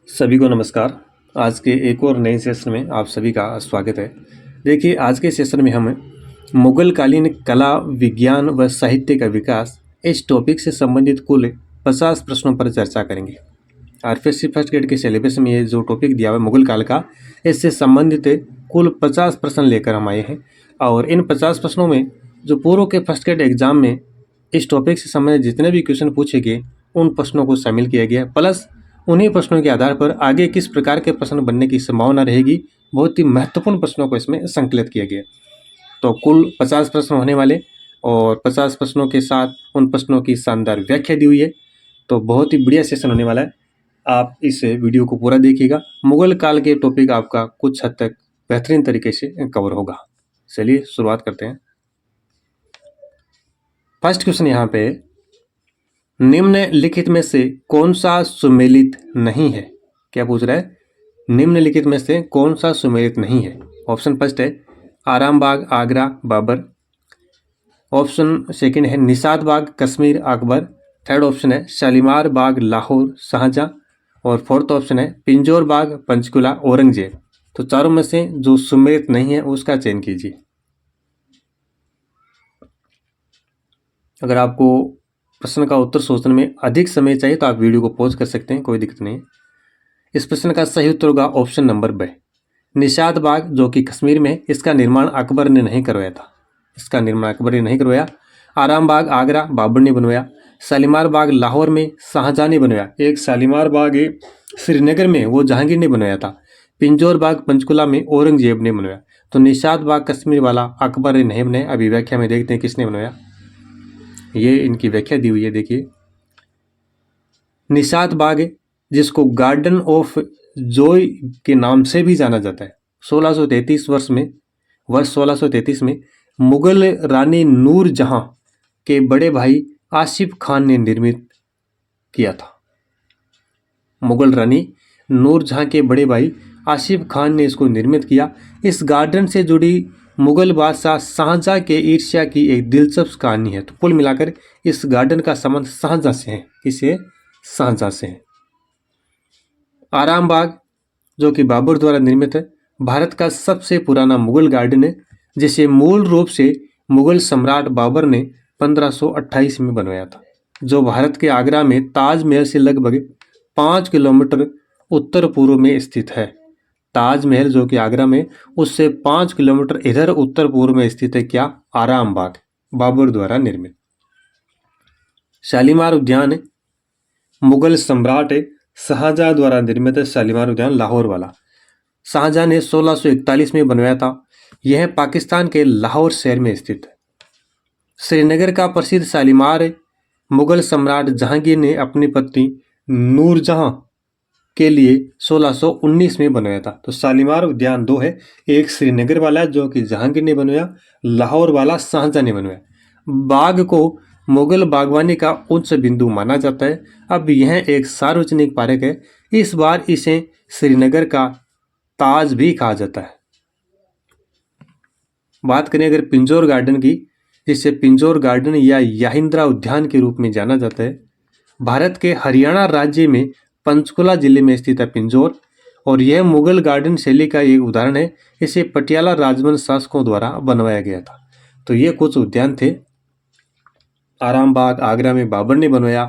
सभी को नमस्कार। आज के एक और नए सेशन में आप सभी का स्वागत है। देखिए, आज के सेशन में हम मुगल कालीन कला, विज्ञान व साहित्य का विकास इस टॉपिक से संबंधित कुल 50 प्रश्नों पर चर्चा करेंगे। आरपीएससी फर्स्ट ग्रेड के सिलेबस में ये जो टॉपिक दिया हुआ है मुगल काल का, इससे संबंधित कुल 50 प्रश्न लेकर हम आए हैं। और इन 50 प्रश्नों में जो पूर्व के फर्स्ट ग्रेड एग्जाम में इस टॉपिक से संबंधित जितने भी क्वेश्चन पूछे गए उन प्रश्नों को शामिल किया गया, प्लस उन्हीं प्रश्नों के आधार पर आगे किस प्रकार के प्रश्न बनने की संभावना रहेगी, बहुत ही महत्वपूर्ण प्रश्नों को इसमें संकलित किया गया। तो कुल 50 प्रश्न होने वाले और 50 प्रश्नों के साथ उन प्रश्नों की शानदार व्याख्या दी हुई है। तो बहुत ही बढ़िया सेशन होने वाला है। आप इस वीडियो को पूरा देखिएगा। मुगल काल के टॉपिक आपका कुछ हद तक बेहतरीन तरीके से कवर होगा। चलिए शुरुआत करते हैं। फर्स्ट क्वेश्चन यहाँ पे, निम्नलिखित में से कौन सा सुमेलित नहीं है? क्या पूछ रहा है? निम्नलिखित में से कौन सा सुमेलित नहीं है? ऑप्शन फर्स्ट है आराम बाग आगरा बाबर, ऑप्शन सेकंड है निषाद बाग कश्मीर अकबर, थर्ड ऑप्शन है शालीमार बाग लाहौर शाहजहां, और फोर्थ ऑप्शन है पिंजौर बाग पंचकुला औरंगजेब। तो चारों में से जो सुमेलित नहीं है उसका चयन कीजिए। अगर आपको प्रश्न का उत्तर सोचने में अधिक समय चाहिए तो आप वीडियो को पॉज कर सकते हैं, कोई दिक्कत नहीं। इस प्रश्न का सही उत्तर होगा ऑप्शन नंबर ब, निषाद बाग जो कि कश्मीर में है। इसका निर्माण अकबर ने नहीं करवाया था, इसका निर्माण अकबर ने नहीं करवाया। आराम बाग आगरा बाबर ने बनवाया। शालीमार बाग लाहौर में शाहजहां ने बनवाया। एक शालीमार बाग श्रीनगर में वो जहांगीर ने बनवाया था। पिंजौर बाग पंचकुला में औरंगजेब ने बनवाया। तो निषाद बाग कश्मीर वाला अकबर ने नहीं बनाया। अभी व्याख्या में देखते हैं किसने बनवाया। ये इनकी व्याख्या दी हुई है, देखिए। निषाद बाग जिसको गार्डन ऑफ जॉय के नाम से भी जाना जाता है, 1633 वर्ष 1633 में मुगल रानी नूरजहां के बड़े भाई आसिफ खान ने निर्मित किया था। मुगल रानी नूरजहां के बड़े भाई आसिफ खान ने इसको निर्मित किया। इस गार्डन से जुड़ी मुगल बादशाह शाहजहां के ईर्ष्या की एक दिलचस्प कहानी है। तो कुल मिलाकर इस गार्डन का संबंध शाहजहां से है। किसे? शाहजहां से है। आराम बाग जो कि बाबर द्वारा निर्मित है, भारत का सबसे पुराना मुगल गार्डन है, जिसे मूल रूप से मुगल सम्राट बाबर ने 1528 में बनवाया था, जो भारत के आगरा में ताजमहल से लगभग 5 किलोमीटर उत्तर पूर्व में स्थित है। ताजमहल जो कि आगरा में, उससे 5 किलोमीटर इधर उत्तर पूर्व में स्थित है। क्या? आराम बाग, बाबर द्वारा निर्मित। शालीमार उद्यान मुगल सम्राट शाहजहां द्वारा निर्मित है। शालीमार उद्यान लाहौर वाला शाहजहां ने 1641 में बनवाया था। यह पाकिस्तान के लाहौर शहर में स्थित है। श्रीनगर का प्रसिद्ध शालीमार मुगल सम्राट जहांगीर ने अपनी पत्नी नूरजहां के लिए 1619 में बनवाया था। तो शालीमार उद्यान दो है, एक श्रीनगर वाला जो कि जहांगीर ने बनवाया, लाहौर वाला शाहजहां ने बनवाया। बाग को मुगल बागवानी का उच्च बिंदु माना जाता है। अब यह एक सार्वजनिक पार्क है। इस बार इसे श्रीनगर का ताज भी कहा जाता है। बात करें अगर पिंजौर गार्डन की, जिसे पिंजौर गार्डन या याहिंद्रा उद्यान के रूप में जाना जाता है, भारत के हरियाणा राज्य में पंचकुला जिले में स्थित है पिंजौर, और यह मुगल गार्डन शैली का एक उदाहरण है। इसे पटियाला राजवंश शासकों द्वारा बनवाया गया था। तो ये कुछ उद्यान थे। आराम बाग आगरा में बाबर ने बनवाया।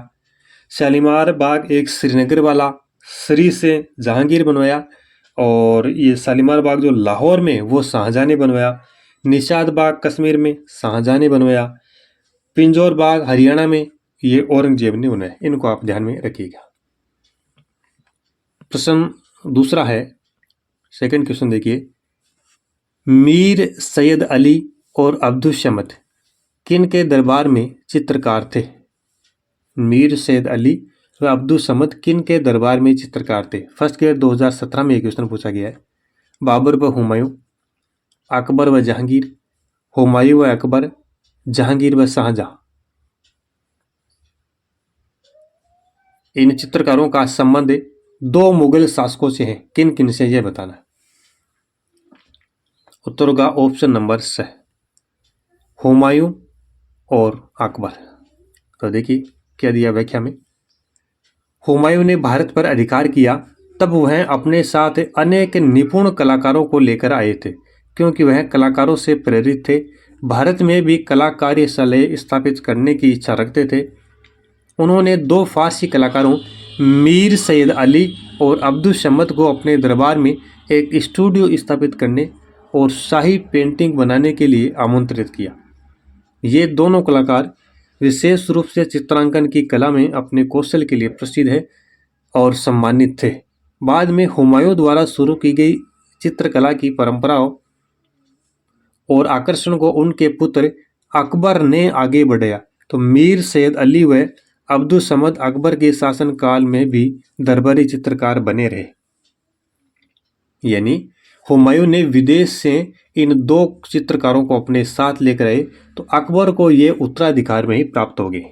शालीमार बाग एक श्रीनगर वाला श्री से जहांगीर बनवाया, और ये शालीमार बाग जो लाहौर में वो शाहजहां ने बनवाया। निषाद बाग कश्मीर में शाहजहां ने बनवाया। पिंजौर बाग हरियाणा में ये औरंगजेब ने बनाया। इनको आप ध्यान में रखिएगा। प्रश्न दूसरा है, सेकंड क्वेश्चन देखिए। मीर सैयद अली और अब्दुल समद किन के दरबार में चित्रकार थे? मीर सैयद अली व अब्दुल समद किन के दरबार में चित्रकार थे? फर्स्ट ग्रेड 2017 में एक क्वेश्चन पूछा गया है। बाबर व हुमायूं, अकबर व जहांगीर, हुमायूं व अकबर, जहांगीर व शाहजहां। इन चित्रकारों का संबंध दो मुगल शासकों से है। किन किन से यह बताना है। उत्तर होगा ऑप्शन नंबर स, हुमायूं और अकबर। तो देखिए क्या दिया व्याख्या में। हुमायूं ने भारत पर अधिकार किया तब वह अपने साथ अनेक निपुण कलाकारों को लेकर आए थे, क्योंकि वह कलाकारों से प्रेरित थे। भारत में भी कला कार्यशालाएं स्थापित करने की इच्छा रखते थे। उन्होंने दो फारसी कलाकारों मीर सैयद अली और अब्दुल समद को अपने दरबार में एक स्टूडियो स्थापित करने और शाही पेंटिंग बनाने के लिए आमंत्रित किया। ये दोनों कलाकार विशेष रूप से चित्रांकन की कला में अपने कौशल के लिए प्रसिद्ध है और सम्मानित थे। बाद में हुमायूं द्वारा शुरू की गई चित्रकला की परंपराओं और आकर्षण को उनके पुत्र अकबर ने आगे बढ़ाया। तो मीर सैयद अली व अब्दुल समद अकबर के शासनकाल में भी दरबारी चित्रकार बने रहे। यानी हुमायूं ने विदेश से इन दो चित्रकारों को अपने साथ लेकर आए, तो अकबर को ये उत्तराधिकार में ही प्राप्त हो गए।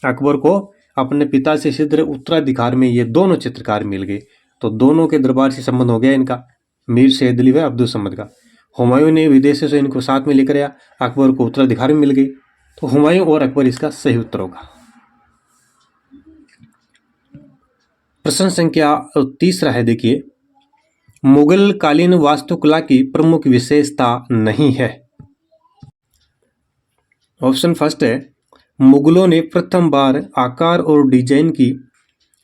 अकबर को अपने पिता से सिद्ध उत्तराधिकार में ये दोनों चित्रकार मिल गए। तो दोनों के दरबार से संबंध हो गया इनका, मीर सैयद अली व अब्दुल समद का। हुमायूं ने विदेशों से इनको साथ में लेकर आया, अकबर को उत्तराधिकार में मिल गई। तो हुमायूं और अकबर इसका सही उत्तर होगा। प्रश्न संख्या 3 है, देखिए, मुगल कालीन वास्तुकला की प्रमुख विशेषता नहीं है। ऑप्शन फर्स्ट है, मुगलों ने प्रथम बार आकार और डिजाइन की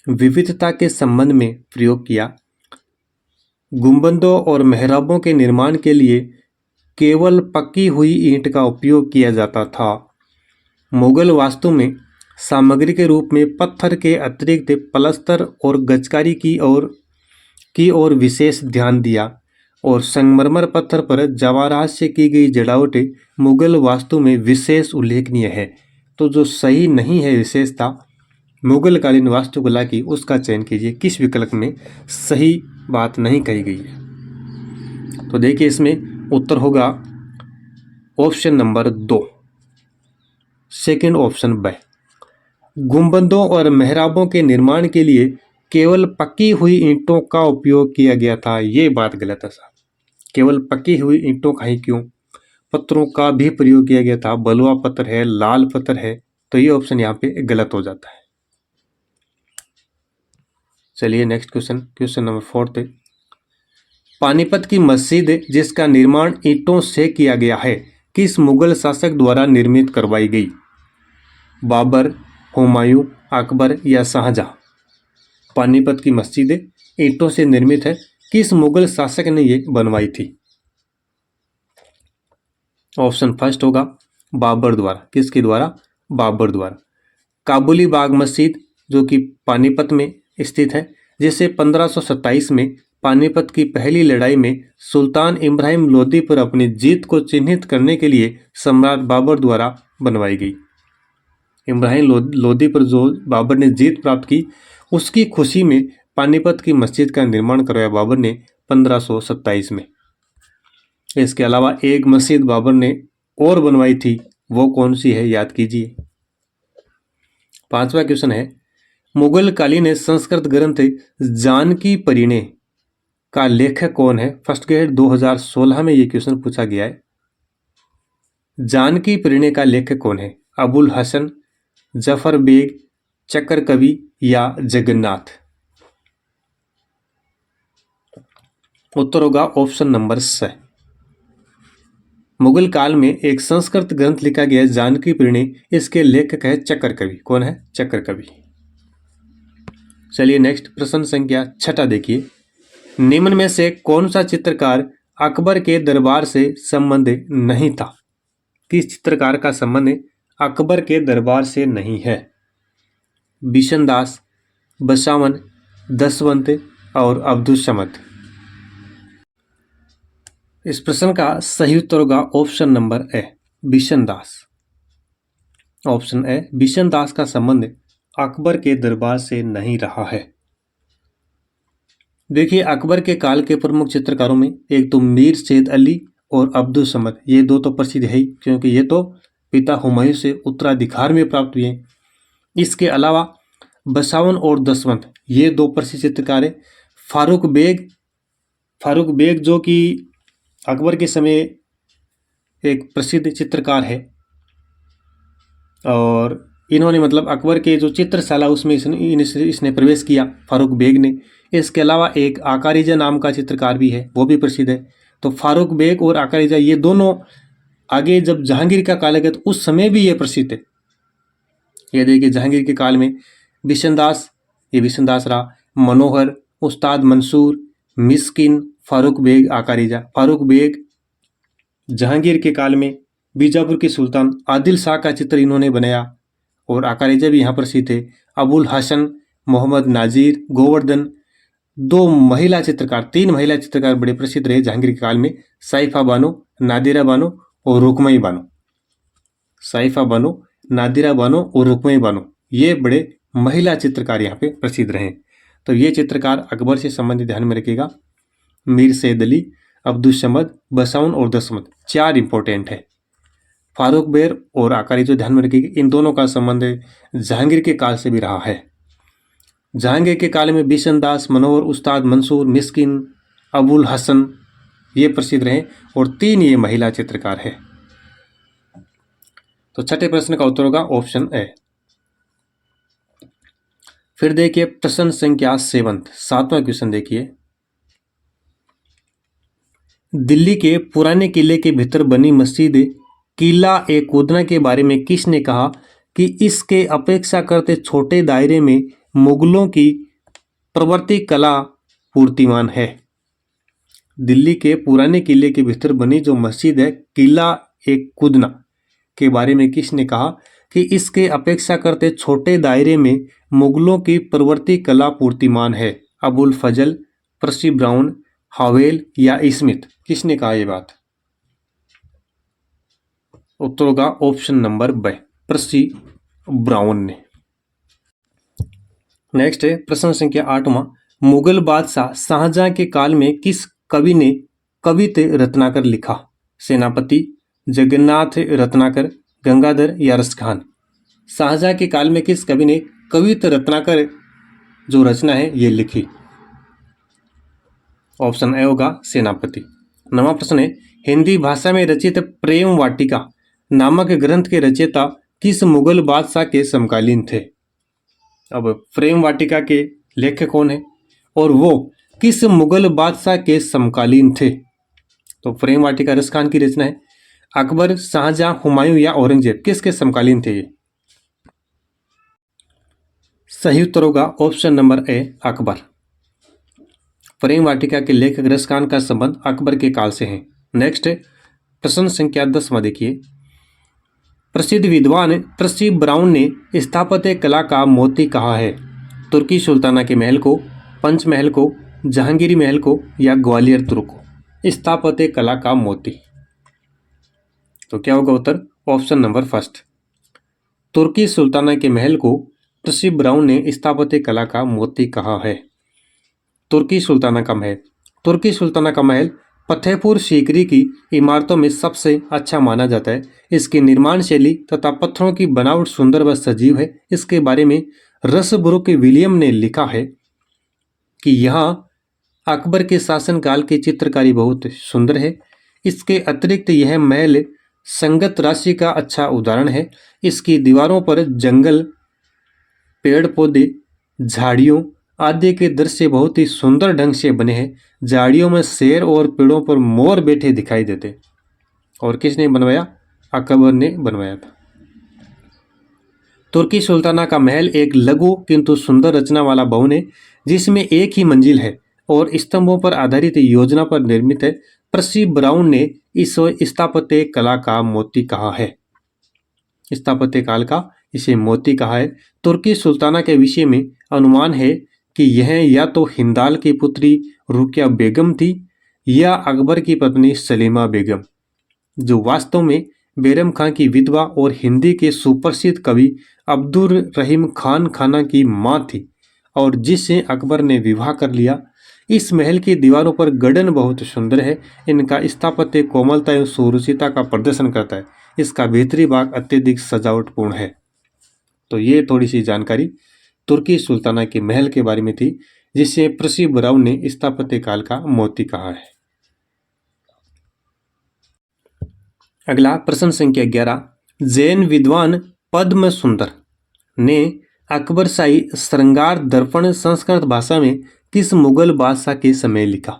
विविधता के संबंध में प्रयोग किया। गुंबदों और मेहराबों के निर्माण के लिए केवल पकी हुई ईंट का उपयोग किया जाता था। मुगल वास्तु में सामग्री के रूप में पत्थर के अतिरिक्त पलस्तर और गचकारी की ओर विशेष ध्यान दिया और संगमरमर पत्थर पर जवाहरात से की गई जड़ावटें मुगल वास्तु में विशेष उल्लेखनीय है। तो जो सही नहीं है विशेषता मुगल कालीन वास्तुकला की, उसका चयन कीजिए। किस विकल्प में सही बात नहीं कही गई है? तो देखिए, इसमें उत्तर होगा ऑप्शन नंबर 2, सेकंड ऑप्शन ब। गुंबदों और मेहराबों के निर्माण के लिए केवल पकी हुई ईंटों का उपयोग किया गया था, ये बात गलत है साहब। केवल पकी हुई ईंटों का ही क्यों, पत्थरों का भी प्रयोग किया गया था। बलुआ पत्थर है, लाल पत्थर है, तो ये ऑप्शन यहाँ पे गलत हो जाता है। चलिए नेक्स्ट क्वेश्चन, क्वेश्चन नंबर 4 थे। पानीपत की मस्जिद जिसका निर्माण ईंटों से किया गया है, किस मुगल शासक द्वारा निर्मित करवाई गई? बाबर, हुमायूं, अकबर या शाहजहां? पानीपत की मस्जिद ईंटों से निर्मित है, किस मुगल शासक ने ये बनवाई थी? ऑप्शन फर्स्ट होगा बाबर द्वारा। किसके द्वारा? बाबर द्वारा। काबुली बाग मस्जिद जो कि पानीपत में स्थित है, जिसे 1527 में पानीपत की पहली लड़ाई में सुल्तान इब्राहिम लोदी पर अपनी जीत को चिन्हित करने के लिए सम्राट बाबर द्वारा बनवाई गई। इब्राहिम लोदी पर जो बाबर ने जीत प्राप्त की, उसकी खुशी में पानीपत की मस्जिद का निर्माण करवाया बाबर ने 1527 में। इसके अलावा एक मस्जिद बाबर ने और बनवाई थी, वो कौन सी है याद कीजिए। 5वां क्वेश्चन है, मुगल कालीन संस्कृत ग्रंथ जानकी परिणय का लेखक कौन है? फर्स्ट ग्रेड 2016 में ये क्वेश्चन पूछा गया है। जानकी परिणय का लेखक कौन है? अबुल हसन, जफर बेग, चकर कवि या जगन्नाथ? उत्तर होगा ऑप्शन नंबर स। मुगल काल में एक संस्कृत ग्रंथ लिखा गया है जानकी परिणय, इसके लेखक है चकर कवि। कौन है? चकर कवि। चलिए नेक्स्ट प्रश्न संख्या 6 देखिए, निम्न में से कौन सा चित्रकार अकबर के दरबार से संबंध नहीं था? किस चित्रकार का संबंध अकबर के दरबार से नहीं है? बिशनदास, बसावन, दसवंत और अब्दुल समद? इस प्रश्न का सही उत्तर होगा option number A, Bishandas. Option A, Bishandas का संबंध अकबर के दरबार से नहीं रहा है। देखिए, अकबर के काल के प्रमुख चित्रकारों में एक तो मीर सैयद अली और अब्दुल समद, ये दो तो प्रसिद्ध है ही, क्योंकि ये तो पिता हुमायूं से उत्तराधिकार में प्राप्त हुए। इसके अलावा बसावन और दसवंत, ये दो प्रसिद्ध चित्रकार हैं। फारूक बेग जो कि अकबर के समय एक प्रसिद्ध चित्रकार है, और इन्होंने मतलब अकबर के जो चित्रशाला उसमें इसने प्रवेश किया, फारूक बेग ने। इसके अलावा एक आकारीजा नाम का चित्रकार भी है, वो भी प्रसिद्ध है। तो फारूक बेग और आकारीजा ये दोनों आगे जब जहांगीर का काल है तो उस समय भी ये प्रसिद्ध है। ये देखिए जहांगीर के काल में बिशनदास, ये बिशनदास रहा, मनोहर, उस्ताद मंसूर, मिस्किन, फारूक बेग, आकारीजा। फारूक बेग जहांगीर के काल में बीजापुर के सुल्तान आदिल शाह का चित्र इन्होंने बनाया और आकारीजा भी यहाँ प्रसिद्ध थे। अबुल हसन, मोहम्मद नाजीर, गोवर्धन, दो महिला चित्रकार, तीन महिला चित्रकार बड़े प्रसिद्ध रहे जहांगीर के काल में, साइफा बानो, नादिरा बानो और रुकमई बानो। साइफा बानो, नादिरा बानो और रुकमई बानो, ये बड़े महिला चित्रकार यहाँ पे प्रसिद्ध रहे। तो ये चित्रकार अकबर से संबंधित ध्यान में रखिएगा। मीर सैयद अली, अब्दुल समद, बसाउन और दसमद, चार इंपॉर्टेंट है। फारूक बेग और आकारीजा ध्यान में रखिएगा, इन दोनों का संबंध जहांगीर के काल से भी रहा है। जहांगीर के काल में बिशनदास, मनोहर, उस्ताद मंसूर, मिस्किन, अबुल हसन ये प्रसिद्ध रहे और तीन ये महिला चित्रकार है। तो छठे प्रश्न का उत्तर होगा ऑप्शन ए। फिर देखिए प्रश्न संख्या 7, 7वां क्वेश्चन देखिए। दिल्ली के पुराने किले के भीतर बनी मस्जिद किला ए कूदना के बारे में किसने कहा कि इसके अपेक्षाकृत छोटे दायरे में मुगलों की प्रवृत्ति कला पूर्तिमान है। दिल्ली के पुराने किले के भीतर बनी जो मस्जिद है किला ए कूदना के बारे में किसने कहा कि इसके अपेक्षाकृत छोटे दायरे में मुगलों की प्रवृत्ति कला पूर्तिमान है। अबुल फजल, पर्सी ब्राउन, हावेल या स्मिथ, किसने कहा ये बात? उत्तर होगा ऑप्शन नंबर ब, पर्सी ब्राउन ने। नेक्स्ट है प्रश्न संख्या 8वां। मुगल बादशाह शाहजहां के काल में किस कवि ने कवित रत्नाकर लिखा? सेनापति, जगन्नाथ रत्नाकर, गंगाधर या रसखान? शाहजहां के काल में किस कवि ने कवित रत्नाकर जो रचना है ये लिखी? ऑप्शन ए होगा सेनापति। 9वां प्रश्न है हिंदी भाषा में रचित प्रेम वाटिका नामक ग्रंथ के रचयिता किस मुगल बादशाह के समकालीन थे? अब प्रेम वाटिका के लेखक कौन है और वो किस मुगल बादशाह के समकालीन थे? तो प्रेम वाटिका रसखान की रचना है। अकबर, शाहजहां, हुमायूं या औरंगजेब, किसके समकालीन थे ये? सही उत्तर होगा ऑप्शन नंबर ए, अकबर। प्रेम वाटिका के लेखक रसखान का संबंध अकबर के काल से है। नेक्स्ट प्रश्न संख्या 10वां देखिए। प्रसिद्ध विद्वान पर्सी ब्राउन ने स्थापत्य कला का मोती कहा है? तुर्की सुल्ताना के महल को, पंचमहल को, जहांगीरी महल को या ग्वालियर दुर्ग को? स्थापत्य कला का मोती, तो क्या होगा उत्तर? Option number first. तुर्की सुल्ताना के महल को पर्सी ब्राउन ने स्थापत्य कला का मोती कहा है। तुर्की सुल्ताना का महल, तुर्की सुल्ताना का महल फतेहपुर सीकरी की इमारतों में सबसे अच्छा माना जाता है। इसकी निर्माण शैली तथा पत्थरों की बनावट सुंदर व सजीव है। इसके बारे में रसब्रुक विलियम ने लिखा है कि यहाँ अकबर के शासनकाल की चित्रकारी बहुत सुंदर है। इसके अतिरिक्त यह महल संगत राशि का अच्छा उदाहरण है। इसकी दीवारों पर जंगल, पेड़ पौधे, झाड़ियों आदि के दृश्य बहुत ही सुंदर ढंग से बने हैं। झाड़ियों में शेर और पेड़ों पर मोर बैठे दिखाई देते। और किसने बनवाया? अकबर ने बनवाया था। तुर्की सुल्ताना का महल एक लघु किंतु सुंदर रचना वाला भवन है जिसमें एक ही मंजिल है और स्तंभों पर आधारित योजना पर निर्मित है। पर्सी ब्राउन ने इस स्थापत्य कला का मोती कहा है। स्थापत्य काल का इसे मोती कहा है। तुर्की सुल्ताना के विषय में अनुमान है कि यह या तो हिंदाल की पुत्री रुकिया बेगम थी या अकबर की पत्नी सलीमा बेगम, जो वास्तव में बैरम खां की विधवा और हिंदी के सुप्रसिद्ध कवि अब्दुल रहीम खान खाना की मां थी और जिससे अकबर ने विवाह कर लिया। इस महल की दीवारों पर गढ़न बहुत सुंदर है। इनका स्थापत्य कोमलता एवं सुरुचिता का प्रदर्शन करता है। इसका भीतरी भाग अत्यधिक सजावटपूर्ण है। तो ये थोड़ी सी जानकारी तुर्की सुल्ताना के महल के बारे में थी जिसे पर्सी ब्राउन ने स्थापत्य काल का मोती कहा है। अगला प्रश्न संख्या 11। जैन विद्वान पद्म सुंदर ने अकबर शाही श्रृंगार दर्पण संस्कृत भाषा में किस मुगल बादशाह के समय लिखा?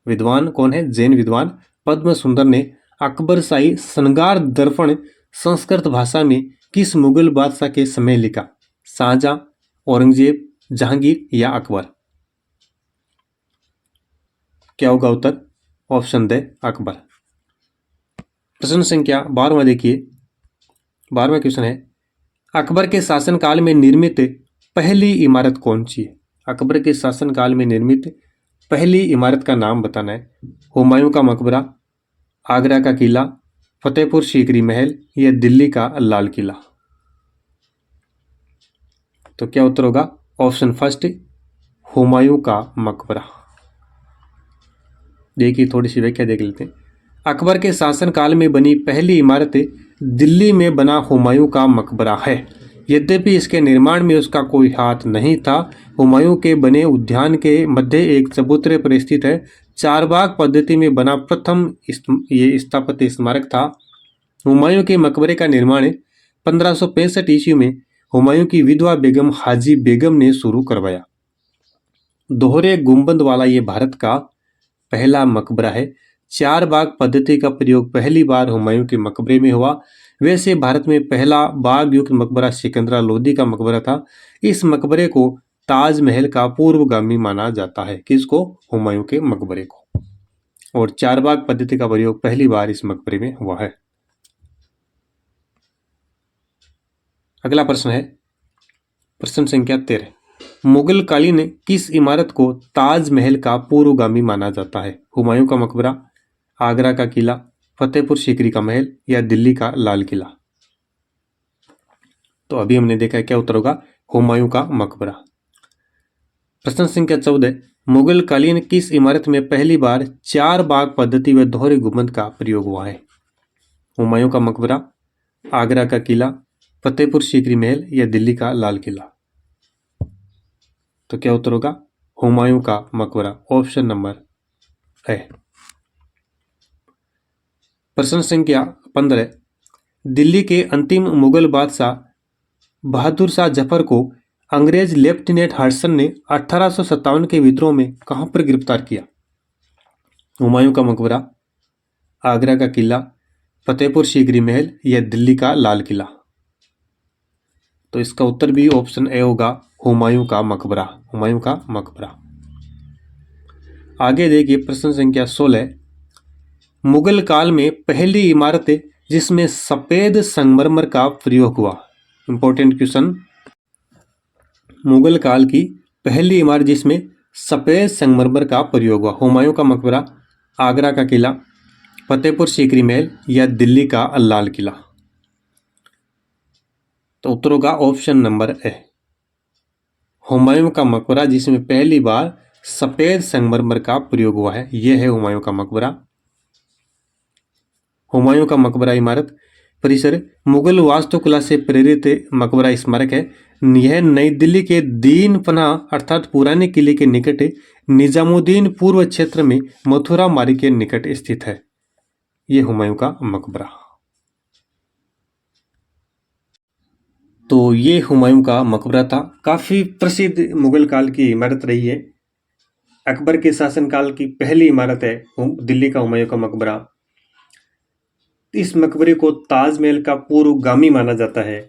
विद्वान कौन है? जैन विद्वान पद्म सुंदर ने अकबर शाही श्रृंगार दर्पण संस्कृत भाषा में किस मुगल बादशाह के समय लिखा? शाहजहां, औरंगजेब, जहांगीर या अकबर? क्या होगा उत्तर? ऑप्शन दे अकबर। प्रश्न संख्या 12वां देखिए। 12वां क्वेश्चन है, अकबर के शासनकाल में निर्मित पहली इमारत कौन सी है? अकबर के शासनकाल में निर्मित पहली इमारत का नाम बताना है। हुमायूं का मकबरा, आगरा का किला, फतेहपुर सीकरी महल या दिल्ली का लाल किला? तो क्या उत्तर होगा? ऑप्शन फर्स्ट, हुमायूं का मकबरा। देखिए थोड़ी सी व्याख्या देख लेते हैं। अकबर के शासनकाल में बनी पहली इमारत दिल्ली में बना हुमायूं का मकबरा है। यद्यपि इसके निर्माण में उसका कोई हाथ नहीं था। हुमायूं के बने उद्यान के मध्य एक चबूतरे पर स्थित है। चारबाग पद्धति में बना प्रथम ये स्थापत्य स्मारक था। हुमायूं के मकबरे का निर्माण 1565 ईस्वी में हुमायूं की विधवा बेगम हाजी बेगम ने शुरू करवाया। दोहरे गुंबद वाला ये भारत का पहला मकबरा है। चार बाग पद्धति का प्रयोग पहली बार हुमायूं के मकबरे में हुआ। वैसे भारत में पहला बाग युक्त मकबरा सिकंदरा लोदी का मकबरा था। इस मकबरे को ताजमहल का पूर्वगामी माना जाता है। किसको? हुमायूं के मकबरे को। और चार बाग पद्धति का प्रयोग पहली बार इस मकबरे में हुआ है। अगला प्रश्न है प्रश्न संख्या 13। मुगल कालीन किस इमारत को ताजमहल का पूर्वगामी माना जाता है? हुमायूं का मकबरा, आगरा का किला, फतेहपुर सीकरी का महल या दिल्ली का लाल किला? तो अभी हमने देखा है क्या उत्तर होगा? हुमायूं का मकबरा। प्रश्न संख्या 14। मुगल कालीन किस इमारत में पहली बार चार बाग पद्धति व दोहरे गुंबद का प्रयोग हुआ है? हुमायूं का मकबरा, आगरा का किला, फतेहपुर सीकरी महल या दिल्ली का लाल किला? तो क्या उत्तर होगा? हुमायूं का मकबरा, ऑप्शन नंबर है। प्रश्न संख्या 15। दिल्ली के अंतिम मुगल बादशाह बहादुर शाह जफर को अंग्रेज लेफ्टिनेंट हडसन ने 1857 के विद्रोह में कहां पर गिरफ्तार किया? हुमायूं का मकबरा, आगरा का किला, फतेहपुर सीकरी महल या दिल्ली का लाल किला? तो इसका उत्तर भी ऑप्शन ए होगा, हुमायूं का मकबरा। हुमायूं का मकबरा। आगे देखिए प्रश्न संख्या 16। मुगल काल में पहली इमारत जिसमें सफेद संगमरमर का प्रयोग हुआ। Important question. मुगल काल की पहली इमारत जिसमें सफेद संगमरमर का प्रयोग हुआ। हुमायूं का मकबरा, आगरा का किला, फतेहपुर सीकरी महल या दिल्ली का लाल किला? तो उत्तर होगा ऑप्शन नंबर ए, हुमायूं का मकबरा जिसमें पहली बार सफेद संगमरमर का प्रयोग हुआ है। यह है हुमायूं का मकबरा। हुमायूं का मकबरा इमारत परिसर मुगल वास्तुकला से प्रेरित मकबरा स्मारक है। यह नई दिल्ली के दीन पनाह अर्थात पुराने किले के निकट निजामुद्दीन पूर्व क्षेत्र में मथुरा मार्ग के निकट स्थित है। यह हुमायूं का मकबरा। तो ये हुमायूं का मकबरा था। काफ़ी प्रसिद्ध मुगल काल की इमारत रही है। अकबर के शासनकाल की पहली इमारत है दिल्ली का हुमायूं का मकबरा। इस मकबरे को ताजमहल का पूर्वगामी माना जाता है।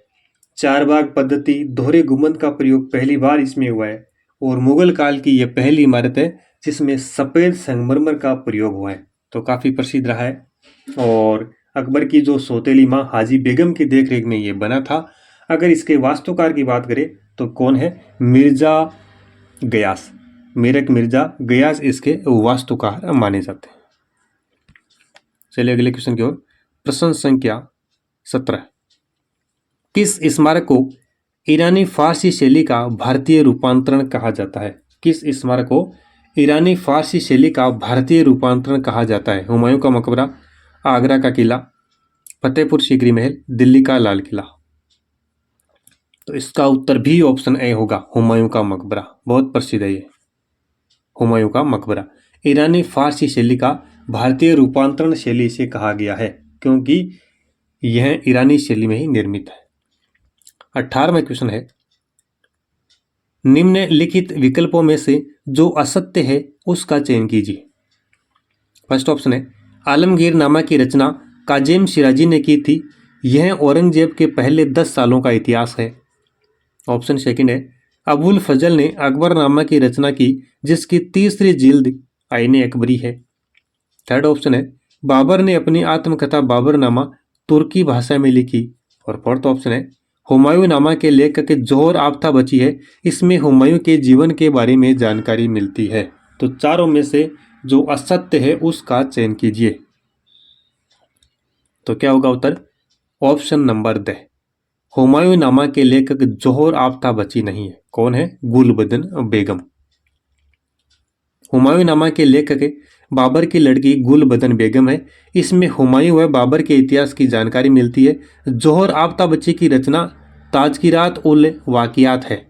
चार बाग पद्धति दोहरे गुंबद का प्रयोग पहली बार इसमें हुआ है और मुगल काल की यह पहली इमारत है जिसमें सफ़ेद संगमरमर का प्रयोग हुआ है। तो काफ़ी प्रसिद्ध रहा है और अकबर की जो सौतेली माँ हाजी बेगम की देखरेख में ये बना था। अगर इसके वास्तुकार की बात करें तो कौन है? मिर्जा गयास, मेरक मिर्जा गयास इसके वास्तुकार माने जाते हैं। चलिए अगले क्वेश्चन की ओर। प्रश्न संख्या 17। किस स्मारक को ईरानी फारसी शैली का भारतीय रूपांतरण कहा जाता है? किस स्मारक को ईरानी फारसी शैली का भारतीय रूपांतरण कहा जाता है? हुमायूं का मकबरा, आगरा का किला, फतेहपुर सीकरी महल, दिल्ली का लाल किला? तो इसका उत्तर भी ऑप्शन ए होगा, हुमायूं का मकबरा। बहुत प्रसिद्ध है ये हुमायूं का मकबरा। ईरानी फारसी शैली का भारतीय रूपांतरण शैली से कहा गया है क्योंकि यह ईरानी शैली में ही निर्मित है। 18वां क्वेश्चन है, निम्नलिखित विकल्पों में से जो असत्य है उसका चयन कीजिए। फर्स्ट ऑप्शन है, आलमगीरनामा की रचना काजेम सिराजी ने की थी, यह औरंगजेब के पहले 10 सालों का इतिहास है। ऑप्शन सेकंड है, अबुल फजल ने अकबरनामा की रचना की, जिसकी तीसरी जिल्द आईने अकबरी है। थर्ड ऑप्शन है, बाबर ने अपनी आत्मकथा बाबरनामा तुर्की भाषा में लिखी। और फोर्थ ऑप्शन है, हुमायूंनामा के लेखक जोहर आफ्ताब बची है, इसमें हुमायूं के जीवन के बारे में जानकारी मिलती है। तो चारों में से जो असत्य है उसका चयन कीजिए। तो क्या होगा उत्तर? ऑप्शन नंबर द, हुमायूंनामा के लेखक जोहर आफ्ताब बची नहीं है। कौन है? गुलबदन बेगम। हुमायूंनामा के लेखक बाबर की लड़की गुलबदन बेगम है। इसमें हुमायूं व बाबर के इतिहास की जानकारी मिलती है। जोहर आफ्ताब बची की रचना ताजकीरात उल वाकियात है,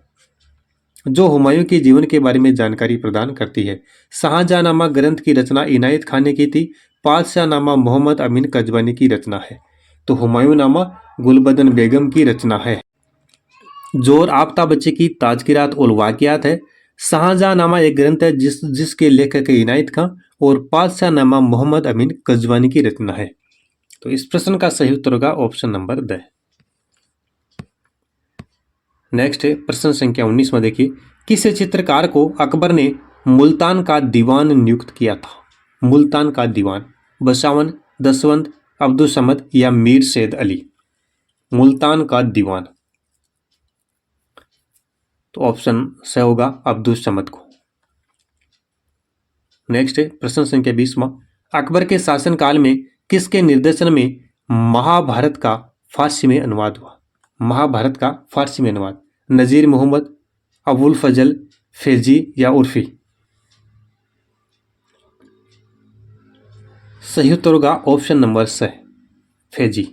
जो हुमायूं के जीवन के बारे में जानकारी प्रदान करती है। शाहजहांनामा ग्रंथ की रचना इनायत खान ने की थी। पातशाहनामा मोहम्मद अमीन कजवानी की रचना है। तो हुमायूंनामा गुलबदन बेगम की रचना है। जोहर आफ्ताब बची की ताजकीरात उल वाकियात है। शाहजहांनामा एक ग्रंथ है जिसके लेखक इनायत खां, और पातशाहनामा मोहम्मद अमीन कजवानी की रचना है। तो इस प्रश्न का सही उत्तर होगा ऑप्शन नंबर द। नेक्स्ट है प्रश्न संख्या 19 में देखिए, किस चित्रकार को अकबर ने मुल्तान का दीवान नियुक्त किया था? मुल्तान का दीवान, बसावन, दसवंत, अब्दुल समद या मीर सैयद अली? मुल्तान का दीवान, तो ऑप्शन से होगा अब्दुल समद को। नेक्स्ट है प्रश्न संख्या 20वां, अकबर के शासनकाल में किसके निर्देशन में महाभारत का फारसी में अनुवाद हुआ? महाभारत का फारसी में अनुवाद, नजीर मोहम्मद, अबुल फजल, फैजी या उर्फी? सही उत्तर होगा ऑप्शन नंबर स, फैजी।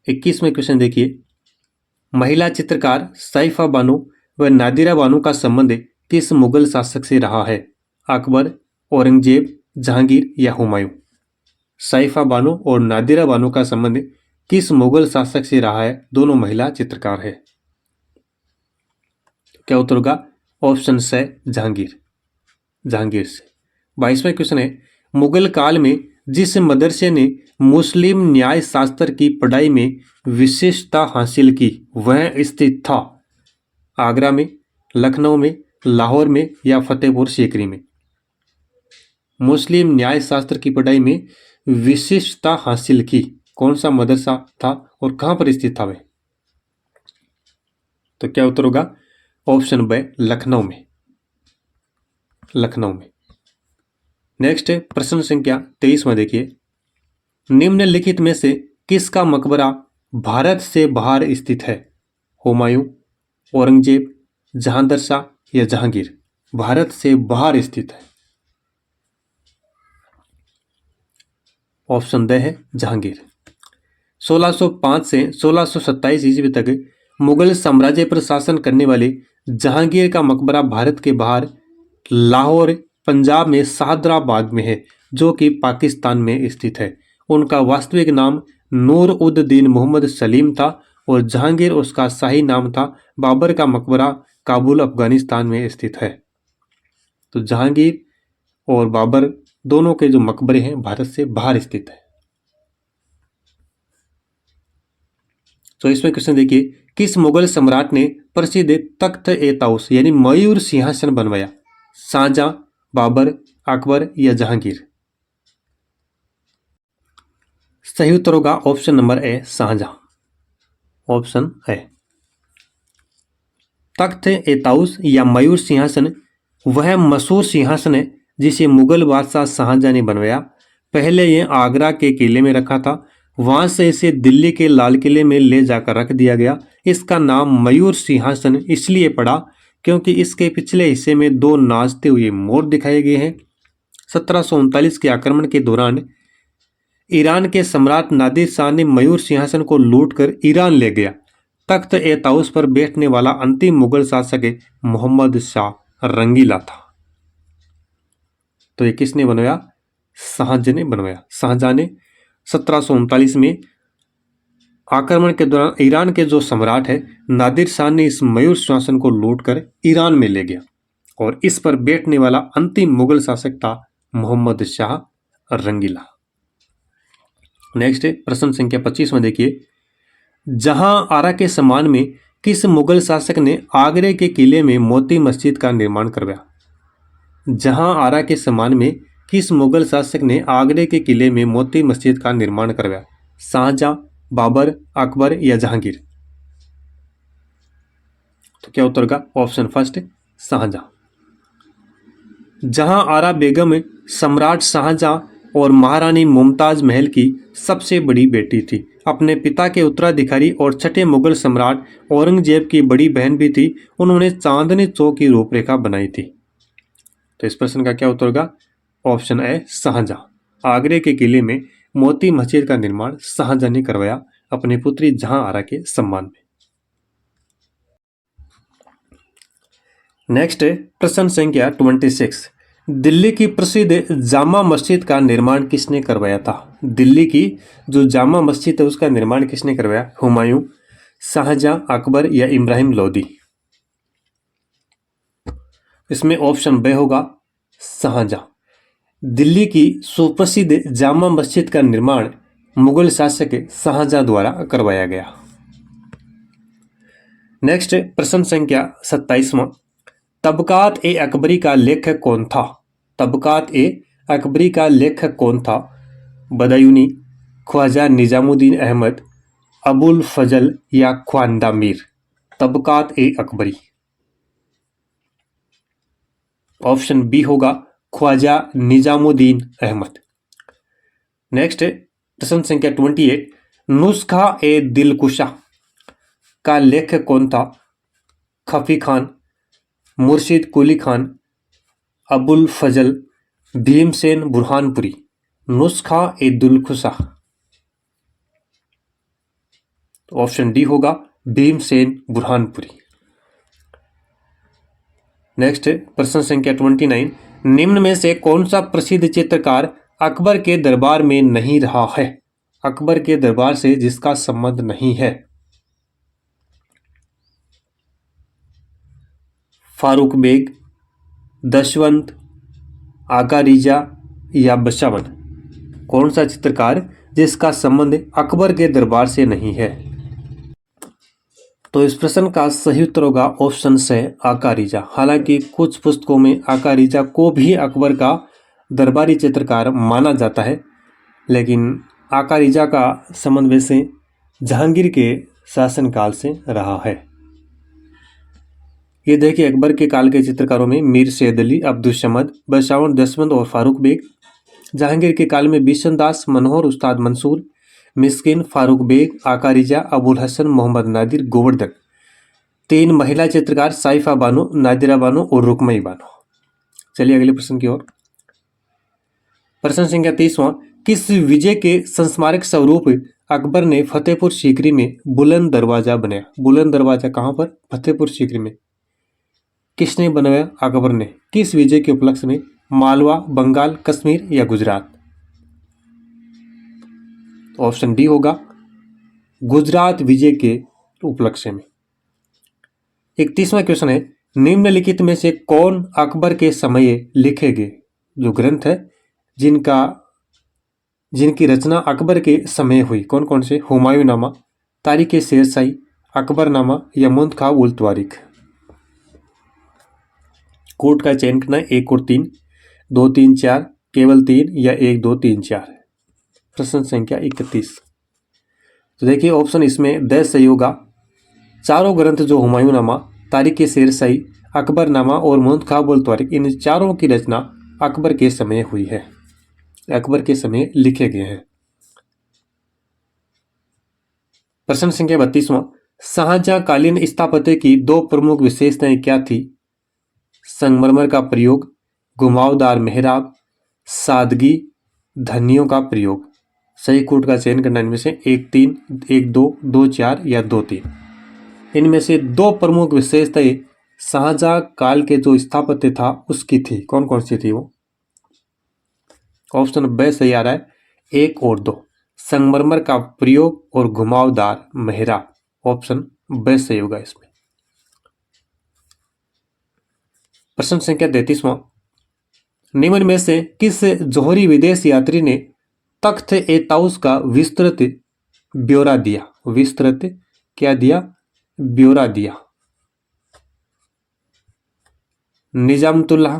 21वें क्वेश्चन देखिए, महिला चित्रकार साइफा बानो व नादिरा बानो का संबंध किस मुगल शासक से रहा है? अकबर, औरंगजेब, जहांगीर या हुमायूं? साइफा बानो और नादिरा बानो का संबंध किस मुगल शासक से रहा है? दोनों महिला चित्रकार है। क्या उत्तर होगा? ऑप्शन से जहांगीर, जहांगीर से। 22वां क्वेश्चन है, मुगल काल में जिस मदरसे ने मुस्लिम न्याय शास्त्र की पढ़ाई में विशेषता हासिल की वह स्थित था? आगरा में, लखनऊ में, लाहौर में या फतेहपुर सीकरी में? मुस्लिम न्याय शास्त्र की पढ़ाई में विशिष्टता हासिल की, कौन सा मदरसा था और कहां पर स्थित था वह? तो क्या उत्तर होगा? ऑप्शन ब, लखनऊ में, लखनऊ में। नेक्स्ट है प्रश्न संख्या 23 में देखिए, निम्नलिखित में से किसका मकबरा भारत से बाहर स्थित है? हुमायूं, औरंगजेब, जहांदर शाह या जहांगीर? भारत से बाहर स्थित है। ऑप्शन द है जहांगीर। 1605 से 1627 ईस्वी तक मुगल साम्राज्य पर शासन करने वाले जहांगीर का मकबरा भारत के बाहर लाहौर, पंजाब में शाहदरा बाग में है, जो कि पाकिस्तान में स्थित है। उनका वास्तविक नाम नूर उद दीन मोहम्मद सलीम था और जहांगीर उसका शाही नाम था। बाबर का मकबरा काबुल, अफगानिस्तान में स्थित है। तो जहांगीर और बाबर दोनों के जो मकबरे हैं भारत से बाहर स्थित है। तो इसमें क्वेश्चन देखिए, किस मुगल सम्राट ने प्रसिद्ध तख्त ए ताउस यानी मयूर सिंहासन बनवाया? शाहजहां, बाबर, अकबर या जहांगीर? सही उत्तर होगा option number A, Shahjahan. Option है। तख्त ए ताउस या मयूर सिंहासन वह मशहूर सिंहासन है जिसे मुगल बादशाह शाहजहां ने बनवाया। पहले यह आगरा के किले में रखा था, वहां से इसे दिल्ली के लाल किले में ले जाकर रख दिया गया। इसका नाम मयूर सिंहासन इसलिए पड़ा क्योंकि इसके पिछले हिस्से में दो नाचते हुए मोर दिखाए गए हैं। 1739 के आक्रमण के दौरान ईरान के सम्राट नादिर शाह ने मयूर सिंहासन को लूटकर ईरान ले गया। तख्त ए ताउस पर बैठने वाला अंतिम मुगल शासक मोहम्मद शाह रंगीला था। तो ये किसने बनवाया? शाहजहां ने बनवाया। शाहजहां ने 1739 में आक्रमण के दौरान ईरान के जो सम्राट है नादिर शाह ने इस मयूर सिंहासन को लूटकर ईरान में ले गया और इस पर बैठने वाला अंतिम मुगल शासक था मोहम्मद शाह रंगीला। नेक्स्ट है प्रश्न संख्या 25 में देखिए, जहां आरा के सम्मान में किस मुगल शासक ने आगरे के किले में मोती मस्जिद का निर्माण करवाया? जहां आरा के सम्मान में किस मुगल शासक ने आगरे के किले में मोती मस्जिद का निर्माण करवाया? शाहजहां, बाबर, अकबर या जहांगीर? तो क्या उत्तर होगा? Option first Shahjahan. Jahanara बेगम सम्राट शाहजहां और महारानी मुमताज महल की सबसे बड़ी बेटी थी, अपने पिता के उत्तराधिकारी और छठे मुगल सम्राट औरंगजेब की बड़ी बहन भी थी। उन्होंने चांदनी चौक की रूपरेखा बनाई थी। तो इस प्रश्न का क्या उत्तर होगा? Option A Shahjahan. आगरे के किले में मोती मस्जिद का निर्माण शाहजहां ने करवाया अपनी पुत्री जहां आरा के सम्मान में। नेक्स्ट है प्रश्न संख्या 26, दिल्ली की प्रसिद्ध जामा मस्जिद का निर्माण किसने करवाया था? दिल्ली की जो जामा मस्जिद है उसका निर्माण किसने करवाया? हुमायूं, शाहजहां, अकबर या इब्राहिम लोदी? इसमें ऑप्शन बे होगा शाहजहां। दिल्ली की सुप्रसिद्ध जामा मस्जिद का निर्माण मुगल शासक शाहजहां द्वारा करवाया गया। नेक्स्ट प्रश्न संख्या 27वां, तबकात ए अकबरी का लेखक कौन था? तबकात ए अकबरी का लेखक कौन था? बदायूनी, ख्वाजा निजामुद्दीन अहमद, अबुल फजल या ख्वांदा मीर? तबकात ए अकबरी। ऑप्शन बी होगा ख्वाजा निजामुद्दीन अहमद। नेक्स्ट प्रश्न संख्या 28, नुस्खा ए दिलकुशा का लेखक कौन था? खफी खान, मुर्शिद कुली खान, अबुल फजल, भीमसेन बुरहानपुरी? नुस्खा ए दिलकुशा। ऑप्शन डी होगा भीमसेन बुरहानपुरी। नेक्स्ट प्रश्न संख्या 29, निम्न में से कौन सा प्रसिद्ध चित्रकार अकबर के दरबार में नहीं रहा है? अकबर के दरबार से जिसका संबंध नहीं है? फारूक बेग, दशवंत, आका रिजा या बशावन? कौन सा चित्रकार जिसका संबंध अकबर के दरबार से नहीं है? तो इस प्रश्न का सही उत्तर होगा ऑप्शन से आका रिजा। हालांकि कुछ पुस्तकों में आका रिजा को भी अकबर का दरबारी चित्रकार माना जाता है, लेकिन आका रिजा का संबंध वैसे जहांगीर के शासनकाल से रहा है। ये देखिए अकबर के काल के चित्रकारों में मीर सैयद अली, अब्दुल समद, बशावन, दशवंत और फारूक बेग। जहांगीर के काल में बिशन दास, मनोहर, उस्ताद मंसूर, मिस्किन, फारूक बेग, आका रिजा, अबुल हसन, मोहम्मद नादिर, गोवर्धन। 3 महिला चित्रकार साइफा बानो, नादिरा बानो और रुकमई बानो। चलिए अगले प्रश्न की ओर। प्रश्न संख्या 30वां, किस विजय के संस्मारक स्वरूप अकबर ने फतेहपुर सीकरी में बुलंद दरवाजा बनाया? बुलंद दरवाजा कहां पर? फतेहपुर सीकरी में। किसने बनवाया? अकबर ने। किस विजय के उपलक्ष्य में? मालवा, बंगाल, कश्मीर या गुजरात? ऑप्शन डी होगा गुजरात विजय के उपलक्ष्य में। 31वां क्वेश्चन है, निम्नलिखित में से कौन अकबर के समय लिखे गए जो ग्रंथ है जिनकी रचना अकबर के समय हुई? कौन कौन से? हुमायूंनामा, तारीख शेरशाही, अकबरनामा या मुंतखा उल तवारीख? कोट का चयन करना है 1 और 3, 2, 3, 4, केवल 3 या 1, 2, 3, 4। प्रश्न संख्या 31। तो देखिए ऑप्शन इसमें द सही होगा। चारों ग्रंथ जो हुमायूंनामा, तारीख शेरशाही, अकबरनामा और मुंतखा उल तवारीख, इन चारों की रचना अकबर के समय हुई है, अकबर के समय लिखे गए हैं। प्रश्न संख्या 32वां, शाहजहां कालीन स्थापत्य की 2 प्रमुख विशेषताएं क्या थी? संगमरमर का प्रयोग, घुमावदार मेहराब, सादगी, धनियों का प्रयोग? सही कोट का चयन करना इनमें से 1, 3, 1, 2, 2, 4 या 2, 3। इनमें से 2 प्रमुख विशेषताएं शाहजहां काल के जो स्थापत्य था उसकी थी। कौन कौन सी थी वो? ऑप्शन बे सही आ रहा है 1 और 2। संगमरमर का प्रयोग और घुमावदार मेहराब। ऑप्शन बे सही होगा इसमें। प्रश्न संख्या 33वां, निम्न में से किस जौहरी विदेश यात्री ने तख्त ए ताउस का विस्तृत ब्यौरा दिया? विस्तृत क्या दिया? ब्यौरा दिया। निजामतुल्लाह,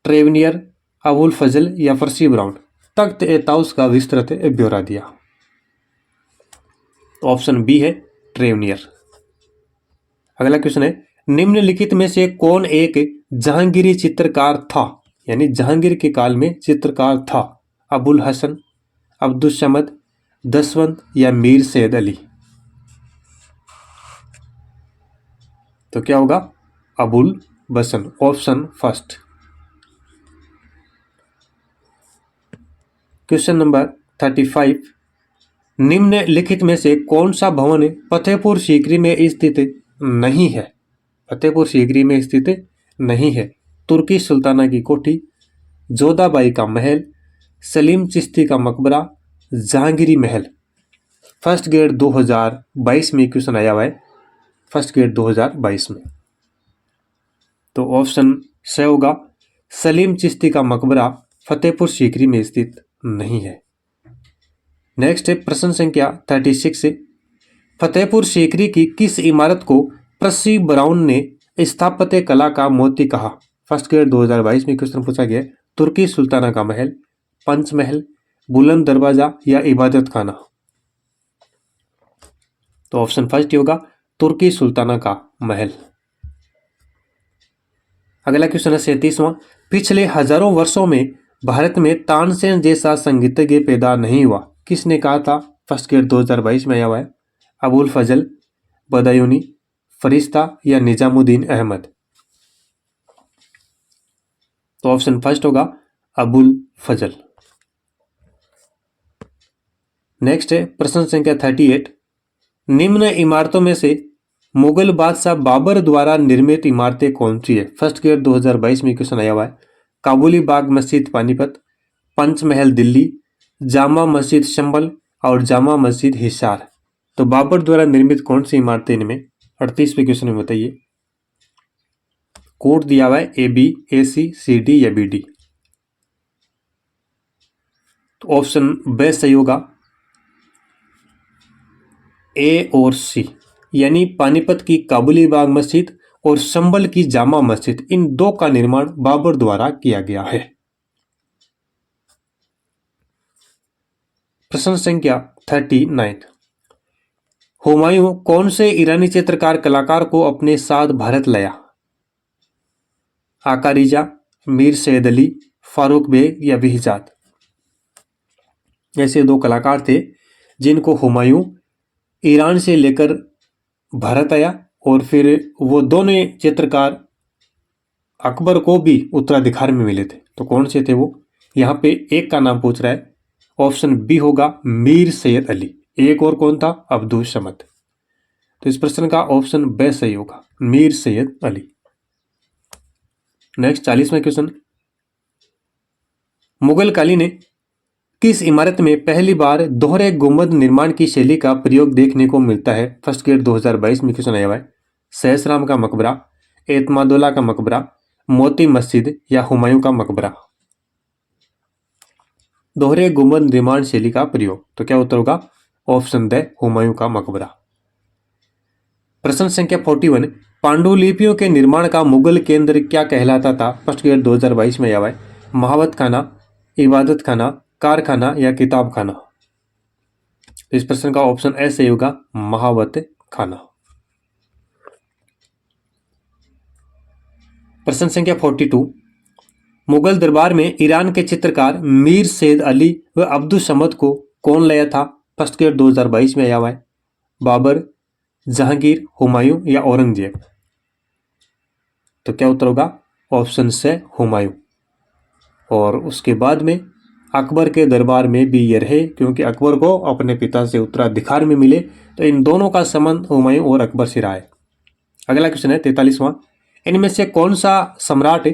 ट्रेवनियर, अबुल फजल या फर्सी ब्राउन? तख्त ए ताउस का विस्तृत ब्यौरा दिया। ऑप्शन बी है ट्रेवनियर। अगला क्वेश्चन है, निम्नलिखित में से कौन एक जहांगीरी चित्रकार था? यानी जहांगीर के काल में चित्रकार था। अबुल हसन, अब्दुल समद, दसवंत या मीर सैयद अली? तो क्या होगा? अबुल बसन। Option first. क्वेश्चन नंबर 35, निम्नलिखित में से कौन सा भवन फतेहपुर सीकरी में स्थित नहीं है? फतेहपुर सीकरी में स्थित नहीं है। तुर्की सुल्ताना की कोठी, जोधाबाई का महल, सलीम चिश्ती का मकबरा, जहांगीरी महल? फर्स्ट ग्रेड 2022 में क्वेश्चन आया हुआ है, फर्स्ट ग्रेड 2022 में। तो ऑप्शन से होगा सलीम चिश्ती का मकबरा फतेहपुर सीकरी में स्थित नहीं है। नेक्स्ट है प्रश्न संख्या 36, फतेहपुर सीकरी की किस इमारत को फर्सी ब्राउन ने स्थापत्य कला का मोती कहा? फर्स्ट ग्रेड 2022 में क्वेश्चन पूछा गया। तुर्की सुल्ताना का महल, पंचमहल, बुलंद दरवाजा या इबादत खाना? तो ऑप्शन फर्स्ट होगा तुर्की सुल्ताना का महल। अगला क्वेश्चन है 37वां, पिछले हजारों वर्षों में भारत में तानसेन जैसा संगीतज्ञ पैदा नहीं हुआ, किसने कहा था? फर्स्ट ग्रेड 2022 में आया हुआ है। अबुल फजल, बदायूनी, फरिश्ता या निजामुद्दीन अहमद? तो ऑप्शन फर्स्ट होगा अबुल फजल। नेक्स्ट है प्रश्न संख्या 38, निम्न इमारतों में से मुगल बादशाह बाबर द्वारा निर्मित इमारतें कौन सी है? फर्स्ट ग्रेड 2022 में क्वेश्चन आया हुआ है। काबुली बाग मस्जिद पानीपत, पंचमहल दिल्ली, जामा मस्जिद शंबल और जामा मस्जिद हिसार? तो बाबर द्वारा निर्मित कौन सी इमारतें इनमें? 38वें क्वेश्चन में बताइए। कोड दिया हुआ है A B, A C, C D या बी डी? तो ऑप्शन बे सही होगा, ए और सी, यानी पानीपत की काबुली बाग मस्जिद और शंबल की जामा मस्जिद, इन दो का निर्माण बाबर द्वारा किया गया है। प्रश्न संख्या 39, हुमायूं कौन से ईरानी चित्रकार कलाकार को अपने साथ भारत लाया? आका रिजा, मीर सैयद अली, फारूक बेग या बिहजाद? ऐसे दो कलाकार थे जिनको हुमायूं ईरान से लेकर भारत आया और फिर वो दोनों चित्रकार अकबर को भी उत्तराधिकार में मिले थे। तो कौन से थे वो? यहाँ पे एक का नाम पूछ रहा है। ऑप्शन बी होगा मीर सैयद अली। एक और कौन था? अब्दुल समद। तो इस प्रश्न का ऑप्शन बे सही होगा, मीर सैयद अली। नेक्स्ट 40वां क्वेश्चन, मुगल कालीन ने किस इमारत में पहली बार दोहरे गुंबद निर्माण की शैली का प्रयोग देखने को मिलता है? फर्स्ट ग्रेड 2022 में क्वेश्चन आया हुआ है। सहसराम का मकबरा, एतमादुल्ला का मकबरा, मोती मस्जिद या हुमायूं का मकबरा? दोहरे गुंबद निर्माण शैली का प्रयोग, तो क्या उत्तर होगा? ऑप्शन द हुमायूं का मकबरा। प्रश्न संख्या 41, पांडुलिपियों के निर्माण का मुगल केंद्र क्या कहलाता था? फर्स्ट ग्रेड 2022 में आया हुआ है। महावत खाना, इबादत खाना, कारखाना या किताब खाना? इस प्रश्न का ऑप्शन ए सही होगा, महावत खाना। प्रश्न संख्या 42, मुगल दरबार में ईरान के चित्रकार मीर सैयद अली व अब्दुल समद को कौन लाया था? फर्स्ट ग्रेड 2022 में आया हुआ है। बाबर, जहांगीर, हुमायूं या औरंगजेब? तो क्या उत्तर होगा? ऑप्शन से हुमायूं। और उसके बाद में अकबर के दरबार में भी ये रहे, क्योंकि अकबर को अपने पिता से उत्तराधिकार में मिले, तो इन दोनों का संबंध हुमायूं और अकबर से रहा है। अगला क्वेश्चन है 43वां, इनमें से कौन सा सम्राट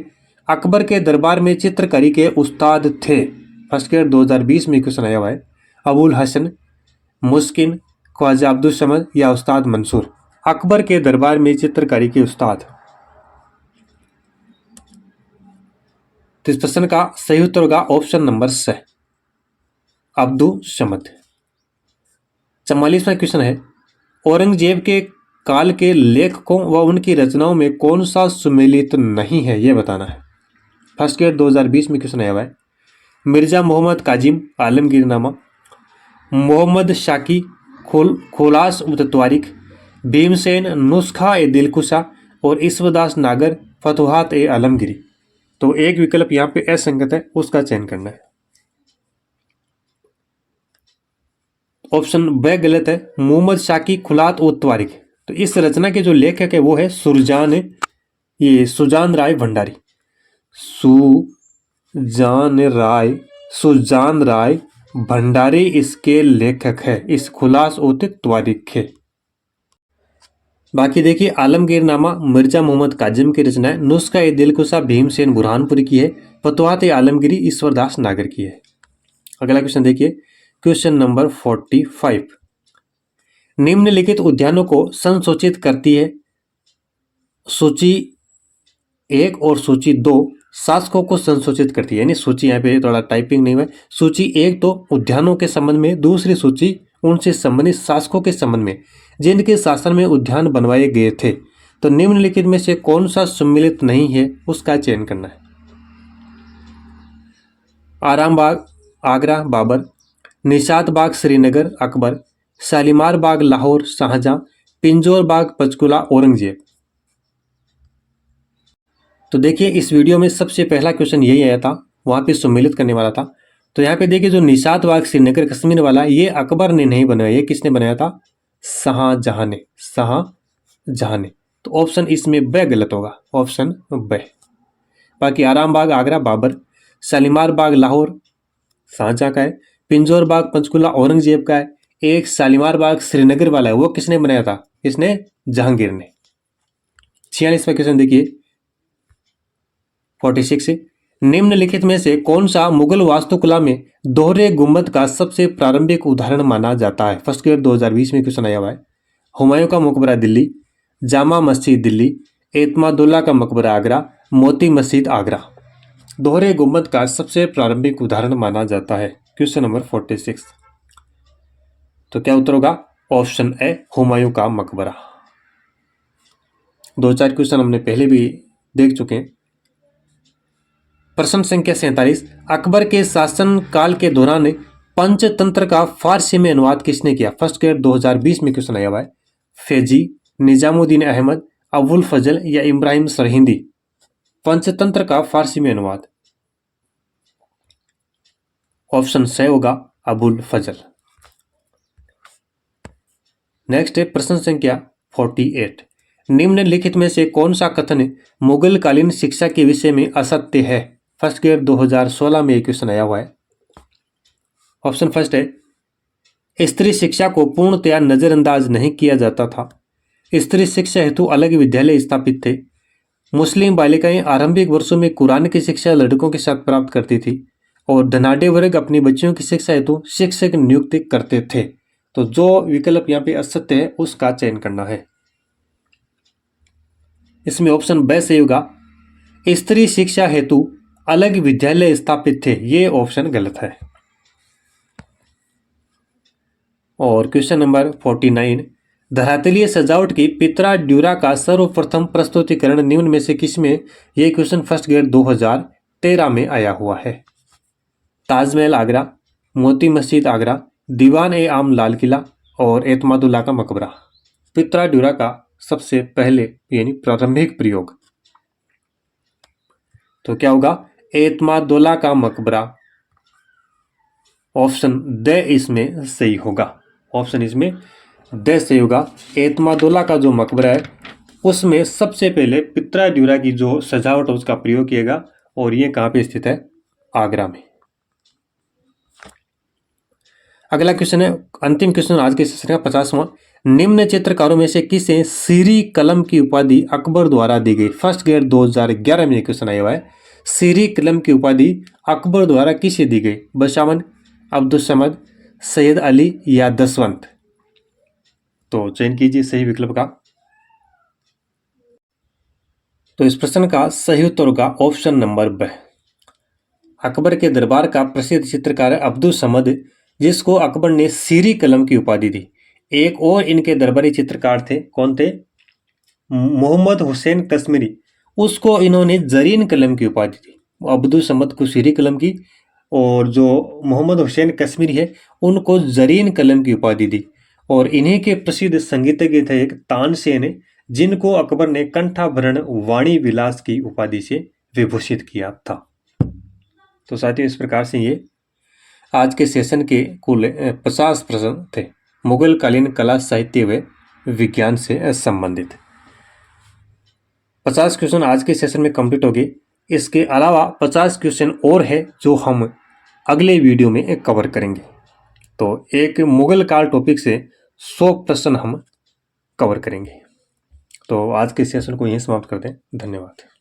अकबर के दरबार में चित्रकारी के उस्ताद थे? फर्स्ट ग्रेड 2020 में क्वेश्चन आया हुआ है। अबुल हसन, मुस्किन, ख्वाजा अब्दुल समद या उस्ताद मंसूर। अकबर के दरबार में चित्रकारी के उस्ताद। तो इस प्रश्न का सही उत्तर होगा ऑप्शन नंबर स, अब्दुल समद। 44वां क्वेश्चन है, औरंगजेब के काल के लेखकों व उनकी रचनाओं में कौन सा सुमेलित नहीं है, यह बताना है। फर्स्ट ग्रेड 2020 में क्वेश्चन आया हुआ है। मिर्जा मोहम्मद काजिम आलमगीरनामा, मोहम्मद शाकी खोलास उत-तवारिख, भीमसेन नुस्खा ए दिलकुशा और ईश्वरदास नागर फतुहात ए आलमगिरी। तो एक विकल्प यहाँ पे असंगत है, उसका चयन करना है। ऑप्शन ब गलत है, मोहम्मद शाकी खुलात उत तवारिख। तो इस रचना के जो लेखक है वो है सुजान राय भंडारी। सुजान राय भंडारी इसके लेखक है, इस खुलास उत तवारिख है। बाकी देखिए, आलमगीरनामा मिर्जा मोहम्मद काजिम की रचना है, नुस्खा ए दिलकुशा भीमसेन बुरहानपुरी की है, फतुहात ए आलमगिरी ईश्वरदास नागर की है। अगला क्वेश्चन देखिए, क्वेश्चन नंबर 45। निम्नलिखित उद्यानों को संसूचित करती है सूची 1 और सूची 2 शासकों को संसूचित करती है, यानी सूची यहाँ पे थोड़ा टाइपिंग नहीं हुआ है। सूची 1 तो उद्यानों के संबंध में, दूसरी सूची उनसे संबंधित शासकों के संबंध में जिनके शासन में उद्यान बनवाए गए थे। तो निम्नलिखित में से कौन सा सम्मिलित नहीं है, उसका चयन करना है। आराम बाग आगरा बाबर, निशात बाग श्रीनगर अकबर, शालीमार बाग लाहौर शाहजहां, पिंजौर बाग पंचकुला औरंगजेब। तो देखिए, इस वीडियो में सबसे पहला क्वेश्चन यही आया था, वहां पे सम्मिलित करने वाला था। तो यहाँ पे देखिए, जो निशात बाग श्रीनगर कश्मीर वाला, ये अकबर ने नहीं बनाया, ये किसने बनाया था? शाहजहां ने। तो ऑप्शन इसमें ब गलत होगा, ऑप्शन ब। बाकी आराम बाग आगरा बाबर, शालीमार बाग लाहौर शाहजहां का है, पिंजौर बाग पंचकुला औरंगजेब का है, एक शालीमार बाग श्रीनगर वाला है, वो किसने बनाया था? किसने? जहांगीर ने। 46वां क्वेश्चन देखिए 46। निम्नलिखित में से कौन सा मुगल वास्तुकला में दोहरे गुंबद का सबसे प्रारंभिक उदाहरण माना जाता है? फर्स्ट ग्रेड 2020 में क्वेश्चन आया हुआ है। हुमायूं का मकबरा दिल्ली, जामा मस्जिद दिल्ली, एतमादुल्ला का मकबरा आगरा, मोती मस्जिद आगरा। दोहरे गुंबद का सबसे प्रारंभिक उदाहरण माना जाता है। Question number 46। तो क्या उत्तर होगा? ऑप्शन ए, हुमायूं का मकबरा। 2-4 क्वेश्चन हमने पहले भी देख चुके हैं। प्रश्न संख्या 47। अकबर के शासन काल के दौरान पंचतंत्र का फारसी में अनुवाद किसने किया? फर्स्ट ग्रेड 2020 में क्वेश्चन आया हुआ है। फैजी, निजामुद्दीन अहमद, अबुल फजल या इब्राहिम सरहिंदी। पंचतंत्र का फारसी में अनुवाद ऑप्शन स होगा, अबुल फजल। नेक्स्ट है प्रश्न संख्या 48। निम्नलिखित में से कौन सा कथन मुगल कालीन शिक्षा के विषय में असत्य है? फर्स्ट ग्रेड 2016 में एक क्वेश्चन आया हुआ है। ऑप्शन फर्स्ट है, स्त्री शिक्षा को पूर्णतया नजरअंदाज नहीं किया जाता था। स्त्री शिक्षा हेतु अलग विद्यालय स्थापित थे। मुस्लिम बालिकाएं आरंभिक वर्षों में कुरान की शिक्षा लड़कों के साथ प्राप्त करती थी और धनाढ़ वर्ग अपनी बच्चियों की शिक्षा हेतु शिक्षक नियुक्त करते थे। तो जो विकल्प यहाँ पे असत्य है उसका चयन करना है। इसमें ऑप्शन ब सही होगा, स्त्री शिक्षा हेतु अलग विद्यालय स्थापित थे, ये ऑप्शन गलत है। और क्वेश्चन नंबर 49। धरातलीय सजावट की पित्रा ड्यूरा का सर्वप्रथम प्रस्तुतिकरण निम्न में से किसमें? यह क्वेश्चन फर्स्ट ग्रेड 2013 में आया हुआ है। ताजमहल आगरा, मोती मस्जिद आगरा, दीवान ए आम लाल किला और एतमादुल्ला का मकबरा। पित्रा ड्यूरा का सबसे पहले यानी प्रारंभिक प्रयोग। तो क्या होगा? एतमादुल्ला का मकबरा। ऑप्शन द इसमें सही होगा, ऑप्शन इसमें द सही होगा। एतमादुल्ला का जो मकबरा है उसमें सबसे पहले पित्रा ड्यूरा की जो सजावट है उसका प्रयोग किएगा और ये कहाँ पे स्थित है? आगरा में। अगला क्वेश्चन है, अंतिम क्वेश्चन आज के सेशन का 50वां। निम्न चित्रकारों में से किसे सीरी कलम की उपाधि अकबर द्वारा दी गई? फर्स्ट ग्रेड 2011 में क्वेश्चन आया हुआ है। सीरी कलम की उपाधि अकबर द्वारा किसे दी गई? बशावन, अब्दुल समद, सैयद अली या दसवंत? तो चयन कीजिए सही विकल्प का। तो इस प्रश्न का सही उत्तर होगा ऑप्शन नंबर ब। अकबर के दरबार का प्रसिद्ध चित्रकार अब्दुल समद, जिसको अकबर ने सीरी कलम की उपाधि दी। एक और इनके दरबारी चित्रकार थे, कौन थे? मोहम्मद हुसैन कश्मीरी, उसको इन्होंने जरीन कलम की उपाधि दी। अब्दुल समद को सीरी कलम की, और जो मोहम्मद हुसैन कश्मीरी है उनको जरीन कलम की उपाधि दी। और इन्हीं के प्रसिद्ध संगीतज्ञ थे एक तानसेन है, जिनको अकबर ने कंठाभरण वाणी विलास की उपाधि से विभूषित किया था। तो साथियों, इस प्रकार से ये आज के सेशन के कुल 50 प्रश्न थे, मुगल कालीन कला, साहित्य व विज्ञान से संबंधित। 50 क्वेश्चन आज के सेशन में कंप्लीट हो गए। इसके अलावा 50 क्वेश्चन और है जो हम अगले वीडियो में कवर करेंगे। तो एक मुगल काल टॉपिक से 100 प्रश्न हम कवर करेंगे। तो आज के सेशन को यहीं समाप्त करते हैं। धन्यवाद।